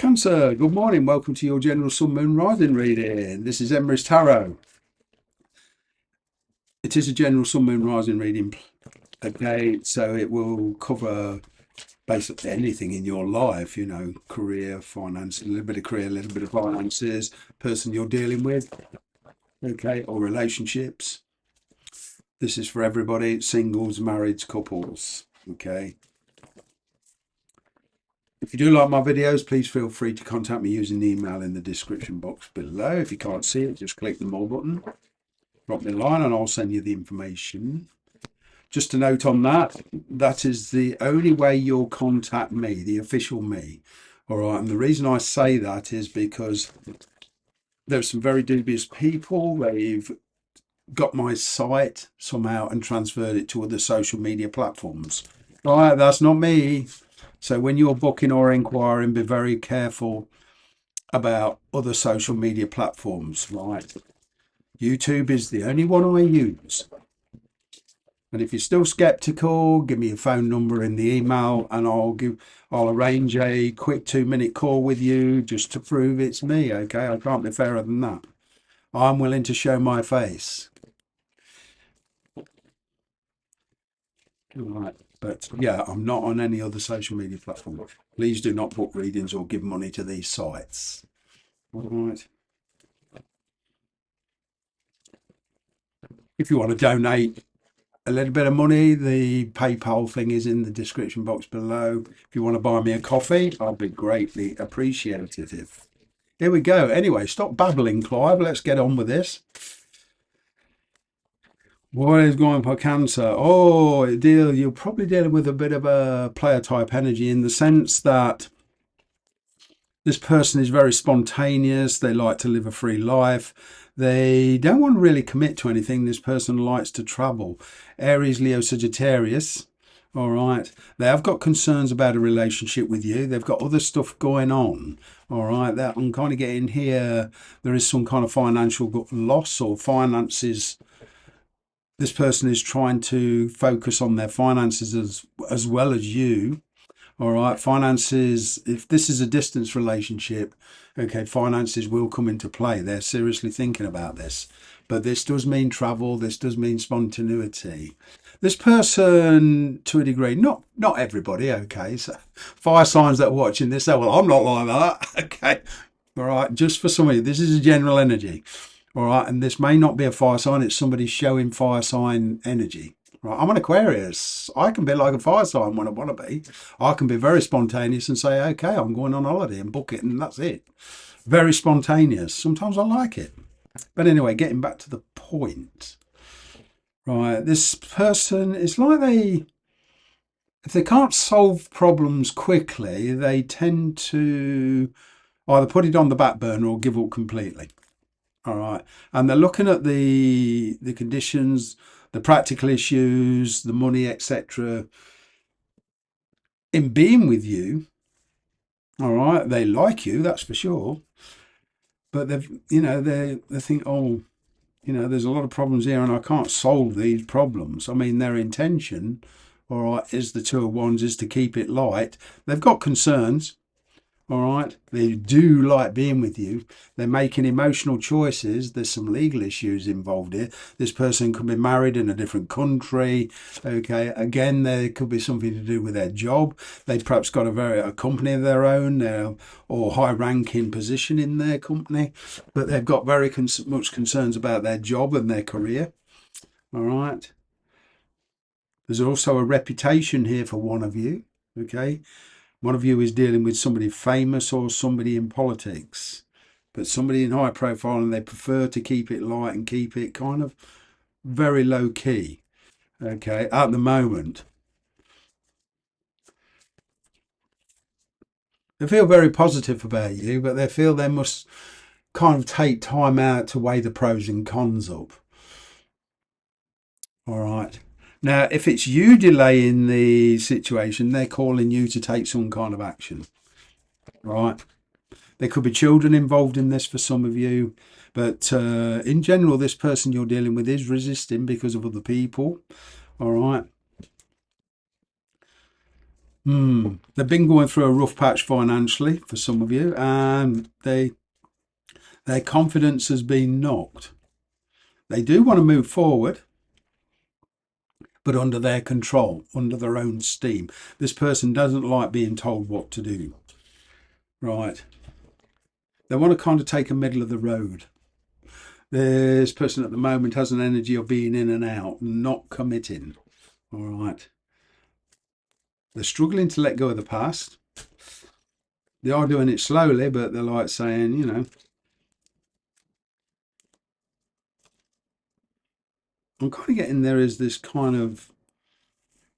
Cancer, good morning. Welcome to your general sun, moon, rising reading. This is Emrys Tarot. It is a general sun, moon, rising reading. Okay, so it will cover basically anything in your life, career, finance, a little bit of career, a little bit of finances, person you're dealing with, okay, or relationships. This is for everybody, singles, marrieds, couples, okay. If you do like my videos, please feel free to contact me using the email in the description box below. If you can't see it, just click the more button, drop me a line and I'll send you the information. Just a note on that, that is the only way you'll contact me, the official me. All right, and the reason I say that is because there's some very dubious people. They've got my site somehow and transferred it to other social media platforms. All right, that's not me. So when you're booking or inquiring, be very careful about other social media platforms, right? YouTube is the only one I use. And if you're still skeptical, give me a phone number in the email and I'll arrange a quick 2-minute call with you just to prove it's me, okay? I can't be fairer than that. I'm willing to show my face. All right. But yeah, I'm not on any other social media platform. Please do not book readings or give money to these sites. All right. If you want to donate a little bit of money, the PayPal thing is in the description box below. If you want to buy me a coffee, I'll be greatly appreciative. Here we go. Anyway, stop babbling, Clive. Let's get on with this. What is going for Cancer? Oh, you're probably dealing with a bit of a player type energy in the sense that this person is very spontaneous. They like to live a free life. They don't want to really commit to anything. This person likes to travel. Aries, Leo, Sagittarius. All right. They have got concerns about a relationship with you. They've got other stuff going on. All right. That I'm kind of getting here. There is some kind of financial loss or finances. This person is trying to focus on their finances as well as you. All right, finances, if this is a distance relationship, okay, finances will come into play. They're seriously thinking about this. But this does mean travel, this does mean spontaneity. This person, to a degree, not everybody, okay, so fire signs that are watching this say, well, I'm not like that, okay. All right, just for somebody, this is a general energy. All right, and this may not be a fire sign, it's somebody showing fire sign energy. Right, I'm an Aquarius. I can be like a fire sign when I want to be. I can be very spontaneous and say, okay, I'm going on holiday and book it and that's it. Very spontaneous. Sometimes I like it. But anyway, getting back to the point. Right, this person, it's like if they can't solve problems quickly, they tend to either put it on the back burner or give up completely. All right. And they're looking at the conditions, the practical issues, the money, etc. in being with you. All right. They like you, that's for sure. But they think, oh, there's a lot of problems here and I can't solve these problems. I mean, their intention, all right, is the Two of Wands is to keep it light. They've got concerns. All right. They do like being with you. They're making emotional choices. There's some legal issues involved here. This person could be married in a different country. Okay. Again, there could be something to do with their job. They've perhaps got a company of their own or high ranking position in their company, but they've got very much concerns about their job and their career. All right. There's also a reputation here for one of you. Okay. One of you is dealing with somebody famous or somebody in politics, but somebody in high profile, and they prefer to keep it light and keep it kind of very low key. Okay, at the moment. They feel very positive about you, but they feel they must kind of take time out to weigh the pros and cons up. All right. Now, if it's you delaying the situation, they're calling you to take some kind of action. Right. There could be children involved in this for some of you, but in general, this person you're dealing with is resisting because of other people. All right. They've been going through a rough patch financially for some of you, and their confidence has been knocked. They do want to move forward, but under their control, under their own steam. This person doesn't like being told what to do. Right. They want to kind of take a middle of the road. This person at the moment has an energy of being in and out, not committing. All right. They're struggling to let go of the past. They are doing it slowly, but they're like saying, I'm kind of getting there is this kind of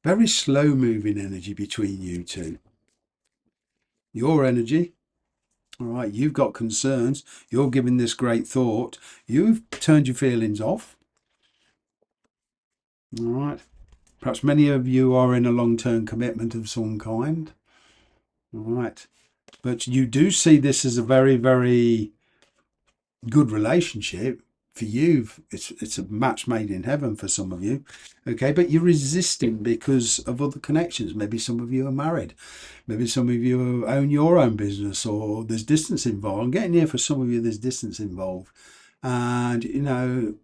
very slow moving energy between you two. Your energy, all right, you've got concerns, you're giving this great thought, you've turned your feelings off, all right. Perhaps many of you are in a long term commitment of some kind, all right. But you do see this as a very, very good relationship for you. It's a match made in heaven for some of you, okay, but you're resisting because of other connections. Maybe some of you are married, maybe some of you own your own business, or there's distance involved. I'm getting here for some of you, there's distance involved, and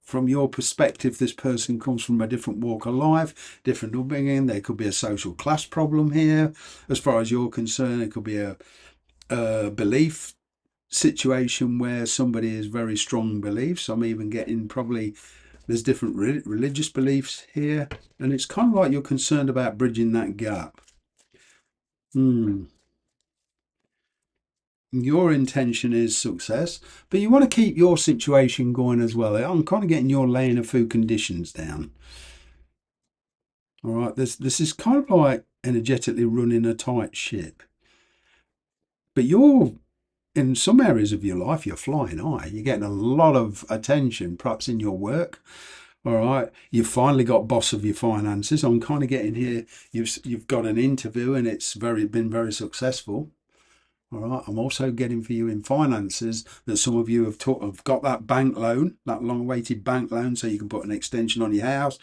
from your perspective, this person comes from a different walk of life, different upbringing. There could be a social class problem here. As far as you're concerned, it could be a belief situation where somebody has very strong beliefs. I'm even getting probably there's different religious beliefs here, and it's kind of like you're concerned about bridging that gap. Your intention is success, but you want to keep your situation going as well. I'm kind of getting your laying of food conditions down. All right, this is kind of like energetically running a tight ship, but you're in some areas of your life, you're flying high. You're getting a lot of attention, perhaps in your work. All right, you've finally got boss of your finances. I'm kind of getting here. You've got an interview and it's been very successful. All right, I'm also getting for you in finances that some of you have got that bank loan, that long-awaited bank loan, so you can put an extension on your house,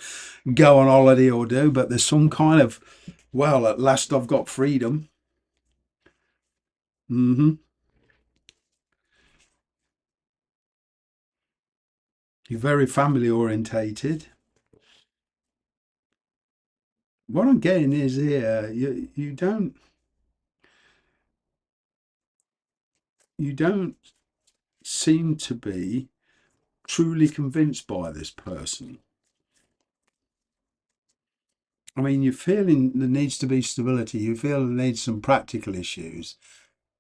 go on holiday or do. But there's some kind of, well, at last I've got freedom. You're very family orientated. What I'm getting is here, you don't seem to be truly convinced by this person. I mean, you're feeling there needs to be stability. You feel there needs some practical issues.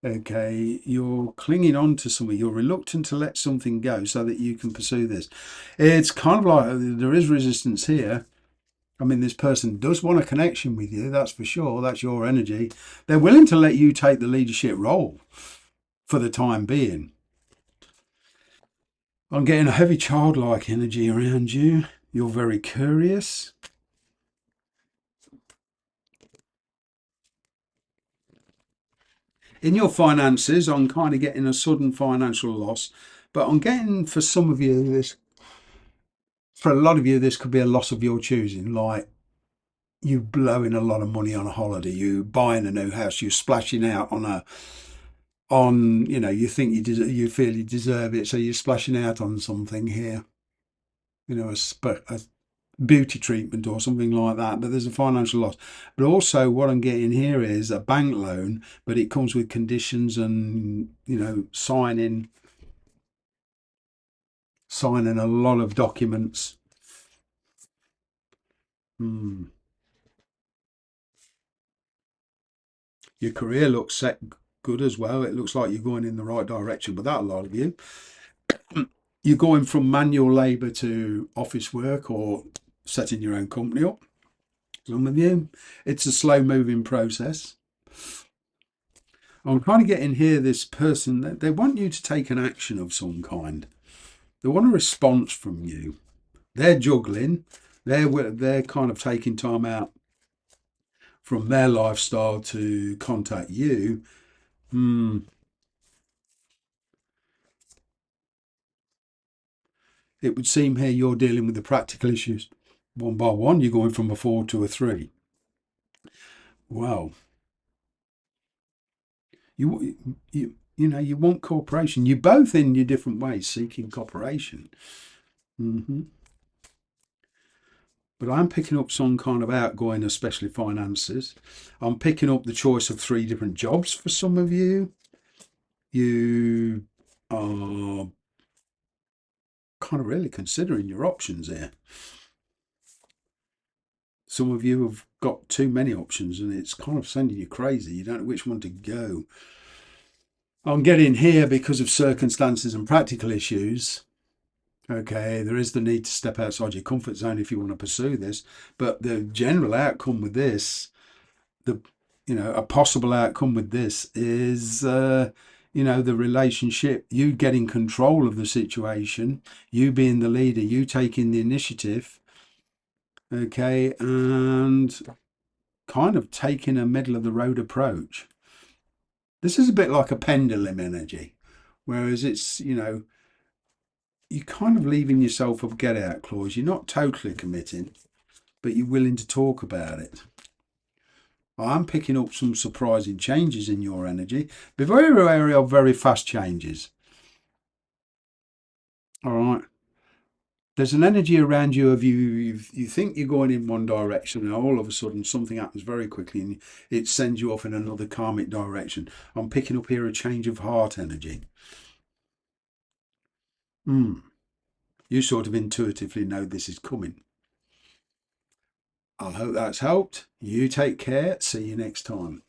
Okay, you're clinging on to something. You're reluctant to let something go so that you can pursue this. It's kind of like there is resistance here. I mean, this person does want a connection with you, that's for sure. That's your energy. They're willing to let you take the leadership role for the time being. I'm getting a heavy childlike energy around you. You're very curious. In your finances, I'm kind of getting a sudden financial loss, but I'm getting for some of you this, for a lot of you, this could be a loss of your choosing, like you blowing a lot of money on a holiday, you buying a new house, you splashing out you think you feel you deserve it, so you're splashing out on something here, a beauty treatment or something like that, but there's a financial loss. But also what I'm getting here is a bank loan, but it comes with conditions and signing a lot of documents. Hmm. Your career looks set good as well. It looks like you're going in the right direction with that, a lot of you. You're going from manual labour to office work or setting your own company up. Some of you, it's a slow moving process. I'm kind of getting here this person that they want you to take an action of some kind. They want a response from you. They're juggling. They're kind of taking time out from their lifestyle to contact you. It would seem here you're dealing with the practical issues one by one. You're going from a 4 to a 3. Well, you want cooperation. You're both in your different ways seeking cooperation. hmm But I'm picking up some kind of outgoing, especially finances. I'm picking up the choice of 3 different jobs for some of you. You are kind of really considering your options here. Some of you have got too many options and it's kind of sending you crazy. You don't know which one to go. I'm getting here because of circumstances and practical issues. Okay, there is the need to step outside your comfort zone if you want to pursue this, but the general outcome with this, the a possible outcome with this is the relationship, you getting control of the situation, you being the leader, you taking the initiative, okay, and kind of taking a middle of the road approach. This is a bit like a pendulum energy, whereas it's you're kind of leaving yourself a get out clause. You're not totally committing, but you're willing to talk about it. I'm picking up some surprising changes in your energy. Be very wary of very fast changes. All right. There's an energy around you of you think you're going in one direction and all of a sudden something happens very quickly and it sends you off in another karmic direction. I'm picking up here a change of heart energy. You sort of intuitively know this is coming. I hope that's helped. You take care. See you next time.